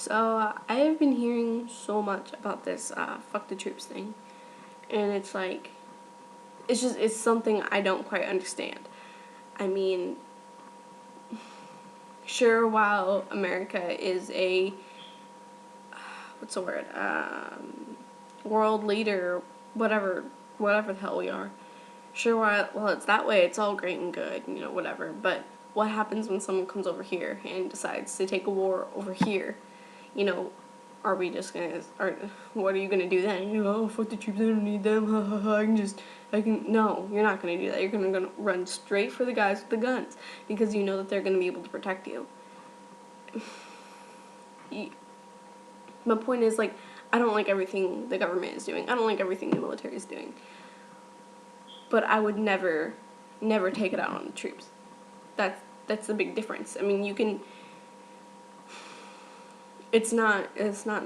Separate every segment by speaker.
Speaker 1: So I have been hearing so much about this fuck the troops thing, and it's like it's something I don't quite understand. I mean, sure, while America is a what's the word world leader, whatever the hell we are. Sure, while it's that way, it's all great and good, whatever. But what happens when someone comes over here and decides to take a war over here? You know, are we just gonna, what are you gonna do then? Oh, fuck the troops, I don't need them, ha ha ha, no, you're not gonna do that. You're gonna run straight for the guys with the guns, because you know that they're gonna be able to protect you. My point is, like, I don't like everything the government is doing. I don't like everything the military is doing. But I would never take it out on the troops. That's the big difference. I mean, you can. It's not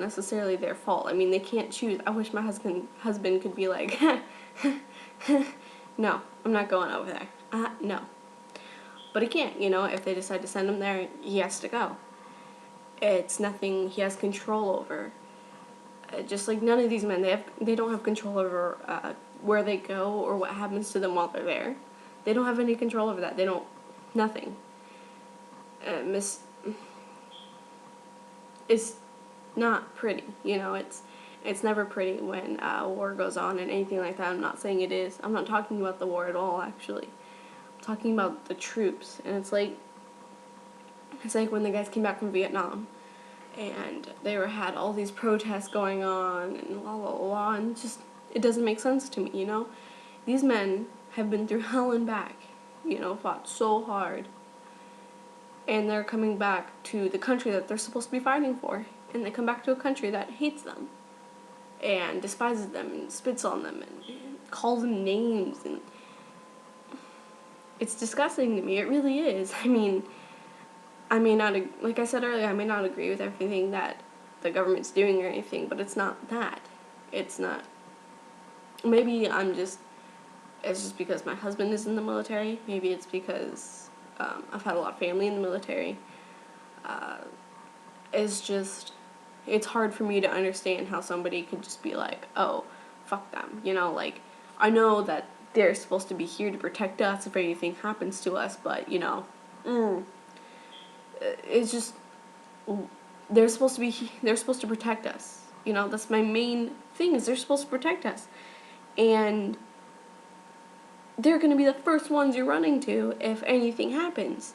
Speaker 1: necessarily their fault. I mean, they can't choose. I wish my husband could be like, no, I'm not going over there. No, but he can't. If they decide to send him there, he has to go. It's nothing he has control over. Just like none of these men, they don't have control over where they go or what happens to them while they're there. They don't have any control over that. They don't, nothing. It's not pretty, it's never pretty when war goes on and anything like that. I'm not saying it is. I'm not talking about the war at all, actually. I'm talking about the troops, and it's like when the guys came back from Vietnam, and they had all these protests going on, and blah, blah, blah, and it doesn't make sense to me, These men have been through hell and back, fought so hard, and they're coming back to the country that they're supposed to be fighting for, and they come back to a country that hates them, and despises them, and spits on them, and calls them names, and it's disgusting to me. It really is. I mean, I may not, like I said earlier, I may not agree with everything that the government's doing or anything, but it's not that. It's not. Maybe it's just because my husband is in the military. Maybe it's because I've had a lot of family in the military. It's hard for me to understand how somebody could just be like, oh, fuck them. Like, I know that they're supposed to be here to protect us if anything happens to us, but, it's just, they're supposed to protect us. That's my main thing, is they're supposed to protect us. And they're going to be the first ones you're running to if anything happens.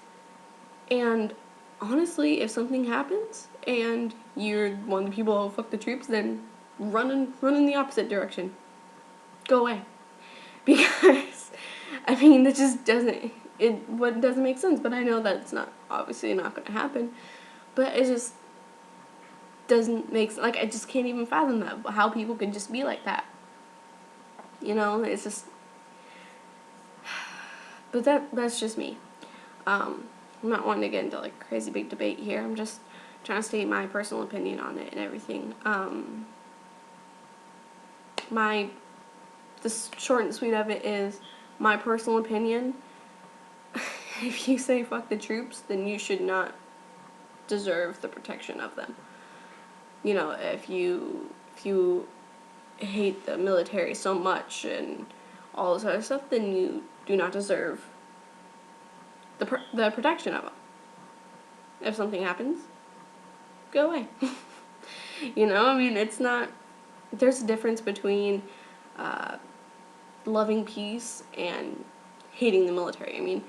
Speaker 1: And honestly, if something happens and you're one of the people who fuck the troops, then run in the opposite direction. Go away. Because, I mean, it just doesn't make sense. But I know that's obviously not going to happen. But it just doesn't make sense. Like, I just can't even fathom that, how people can just be like that. It's just, but that's just me. I'm not wanting to get into like crazy big debate here. I'm just trying to state my personal opinion on it and everything. The short and sweet of it is my personal opinion. If you say fuck the troops, then you should not deserve the protection of them. If you hate the military so much and all this other stuff, then you do not deserve the protection of them. If something happens, go away. I mean, it's not. There's a difference between loving peace and hating the military. I mean,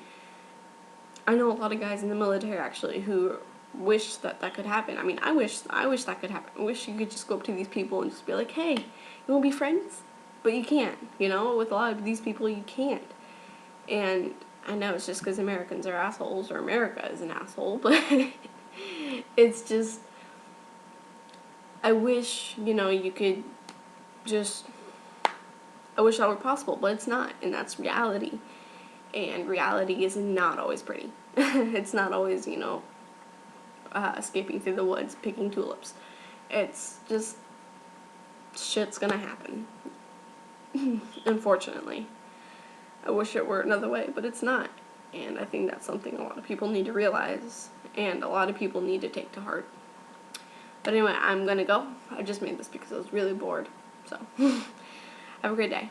Speaker 1: I know a lot of guys in the military actually who wish that could happen. I mean, I wish that could happen. I wish you could just go up to these people and just be like, hey, you want to be friends? But you can't, with a lot of these people you can't. And I know it's just because Americans are assholes, or America is an asshole, but it's just, I wish, you could just, I wish that were possible, but it's not, and that's reality. And reality is not always pretty. It's not always, escaping through the woods, picking tulips. It's just, shit's gonna happen. Unfortunately. I wish it were another way, but it's not. And I think that's something a lot of people need to realize, and a lot of people need to take to heart. But anyway, I'm gonna go. I just made this because I was really bored. So, have a great day.